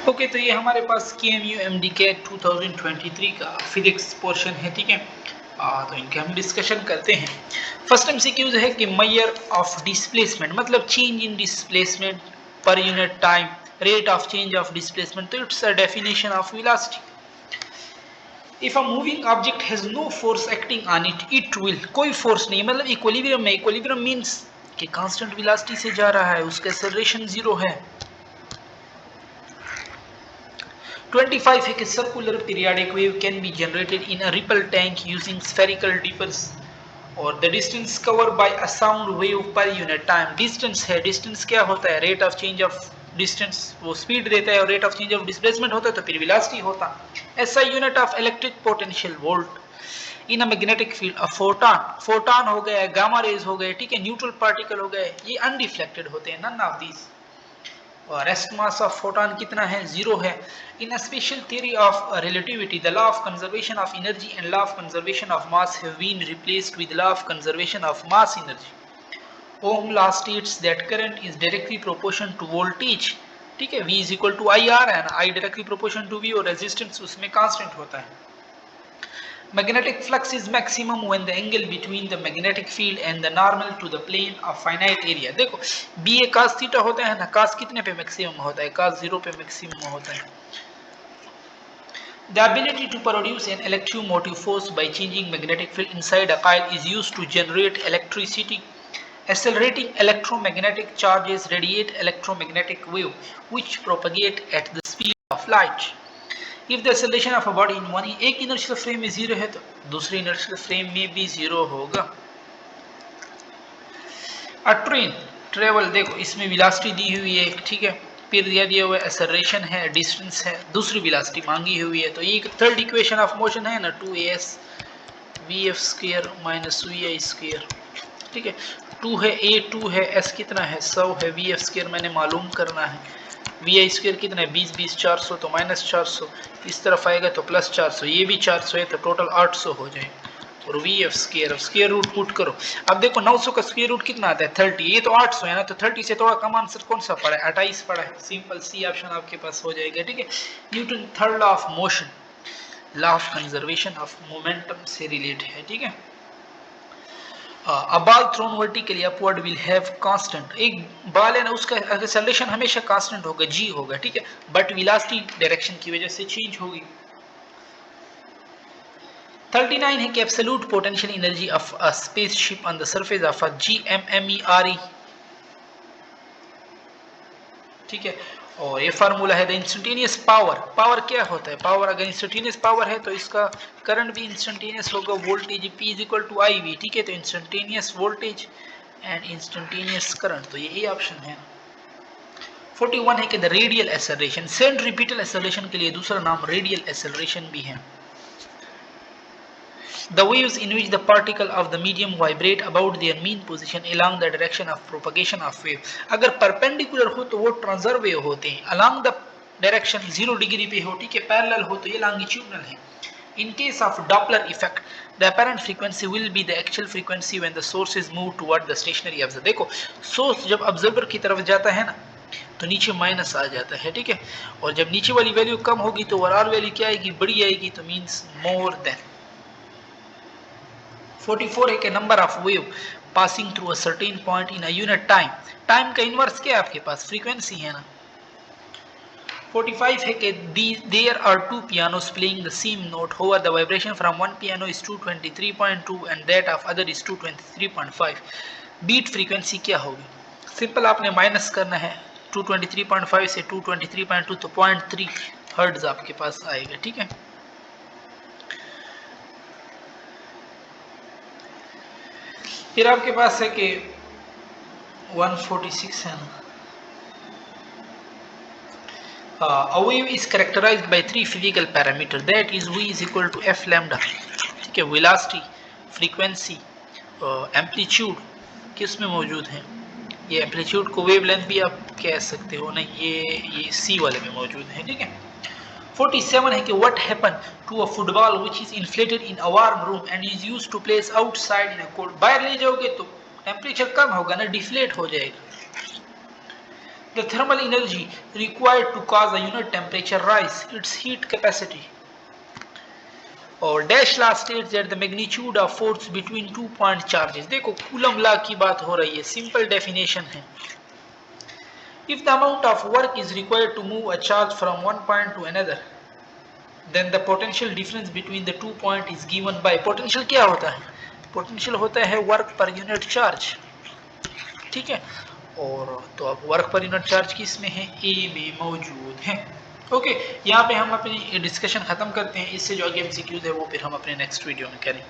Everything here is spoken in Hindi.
ओके, तो ये हमारे पास KMU MDCAT 2023 का फिजिक्स पोर्शन है, ठीक है। तो इनके हम डिस्कशन करते हैं। फर्स्ट MCQ है कि मेजर ऑफ डिस्प्लेसमेंट मतलब change in displacement per unit time, rate of change of displacement, तो it's a definition of velocity. If a moving object has no force acting on it, it will, कोई फोर्स नहीं मतलब इक्विलिब्रियम में, इक्विलिब्रियम मींस कि कांस्टेंट वेलोसिटी से जा रहा है, उसका एक्सेलरेशन जीरो है। 25 है कि circular periodic wave can be generated in a ripple tank using spherical dippers और the distance covered by a sound wave per unit time। distance है, distance क्या होता है, rate of change of distance, वो speed देता है, और rate of change of displacement होता है तो फिर velocity होता। SI unit of electric potential volt in a magnetic field. A photon, photon हो गया, गामा रेज हो गए, ठीक है, न्यूट्रल पार्टिकल हो गए, ये अनरिफ्लेक्टेड होते हैं, नन ऑफ दीज। और रेस्ट मास ऑफ फोटॉन कितना है, जीरो है। In special theory of relativity the law of conservation of energy and law of conservation of mass have been replaced with law of conservation of mass energy. Ohm law states that current is directly proportional to voltage, ठीक है, V is equal to IR है ना, I directly proportional to V, और रेजिस्टेंस उसमें कांस्टेंट होता है। Magnetic flux is maximum when the angle between the magnetic field and the normal to the plane of finite area। देखो BA cos थीटा होता है ना, cos कितने पे मैक्सिमम होता है, cos 0 पे मैक्सिमम होता है। The ability to produce an electromotive force by changing magnetic field inside a coil is used to generate electricity. Accelerating electromagnetic charges radiate electromagnetic wave which propagate at the speed of light. If the acceleration of a body in one, एक inertial frame में जीरो है तो दूसरे inertial frame में भी जीरो होगा। A train travel, देखो इसमें velocity दी हुई है, ठीक है, फिर दिया हुआ acceleration है, distance है, दूसरी velocity मांगी हुई है, तो ये थर्ड इक्वेशन ऑफ मोशन है ना, 2as vf square minus vi square, ठीक है। 2 है, a 2 है, s कितना है 100 है, vf स्क्वायर मैंने मालूम करना है, वी आई स्क्र कितना है 20 20 400 तो माइनस 400, इस तरफ आएगा तो प्लस 400, ये भी 400 है तो टोटल 800 हो जाए। और V F square root put करो। अब देखो 900 का स्क्वायर रूट कितना आता है 30, ये तो 800 है ना, तो 30 से थोड़ा कम आंसर कौन सा पड़ा है, 28 पड़ा है, सिंपल सी ऑप्शन आपके पास हो जाएगा, ठीक है। Newton third law of motion, law of conservation of momentum से रिलेट है, ठीक है। A ball thrown vertically upward will have constant, एक बॉल है ना उसका एक्सेलरेशन हमेशा कांस्टेंट होगा, g होगा, ठीक है, बट वेलोसिटी डायरेक्शन की वजह से चेंज होगी। 39 है कि absolute potential energy of a spaceship on the surface of a GMMERE, ठीक है। और ये फार्मूला है द इंस्टेंटेनियस पावर, पावर क्या होता है, पावर अगर इंस्टेंटेनियस पावर है तो इसका करंट भी इंस्टेंटेनियस होगा, voltage P is equal to IV, ठीक है, तो instantaneous voltage and instantaneous current, तो यही ऑप्शन है। 41 है कि the radial acceleration, centripetal acceleration के लिए दूसरा नाम रेडियल एक्सेलरेशन भी है। The waves in which the particle of the medium vibrate about their mean position along the direction of propagation of wave, अगर perpendicular हो तो वो ट्रांसवर्स वेव होते हैं, along the direction 0 डिग्री पे हो, ठीक है, पैरेलल हो तो ये लॉन्गिट्यूडनल है। In case of Doppler effect, the apparent frequency will be the actual frequency when the source is moved toward the stationary observer। देखो सोर्स जब ऑब्जर्वर की तरफ जाता है ना तो नीचे माइनस आ जाता है, ठीक है, और जब नीचे वाली वैल्यू कम होगी तो ओवरऑल वैल्यू क्या आएगी, बड़ी आएगी, तो मींस मोर देन। 44 है कि number of wave passing through a certain point in a unit time, time का इनवर्स क्या है आपके पास, फ्रीक्वेंसी है ना। 45 है कि there are two pianos playing the same note, however the vibration from one piano is 223.2 and that of other is 223.5, beat frequency क्या होगी, सिंपल आपने माइनस करना है, 223.5 से 223.2 तो 0.3 हर्ट्ज आपके पास आएगा, ठीक है। फिर आपके पास है कि 146 है ना, a wave is characterized by three physical parameters, that is v is equal to f lambda, ठीक है, वेलोसिटी, फ्रीक्वेंसी, एम्पलीट्यूड किस में मौजूद है, ये एम्पलीट्यूड को वेव लेंथ भी आप कह सकते हो, नहीं ये सी वाले में मौजूद है, ठीक है। 47 है कि what happen to a football which is inflated in a warm room and is used to place outside in a cold, बाहर ले जाओगे तो टेम्परेचर कम होगा ना, डिफ्लेट हो जाएगा। The thermal energy required to cause a unit temperature rise, its heat capacity. और dash law states that the magnitude of force between 2 point charges. देखो कूलम लॉ की बात हो रही है, सिंपल डेफिनेशन है। If the amount of work is required to move a charge from one point to another, then the potential difference between the 2 point is given by, potential क्या होता है? पोटेंशियल होता है वर्क पर यूनिट चार्ज, ठीक है। और तो अब वर्क पर यूनिट चार्ज किस में है? ए में मौजूद है। ओके, यहाँ पे हम अपनी डिस्कशन खत्म करते हैं। इससे जो आगे एमसीक्यूज है वो फिर हम अपने नेक्स्ट वीडियो में करें।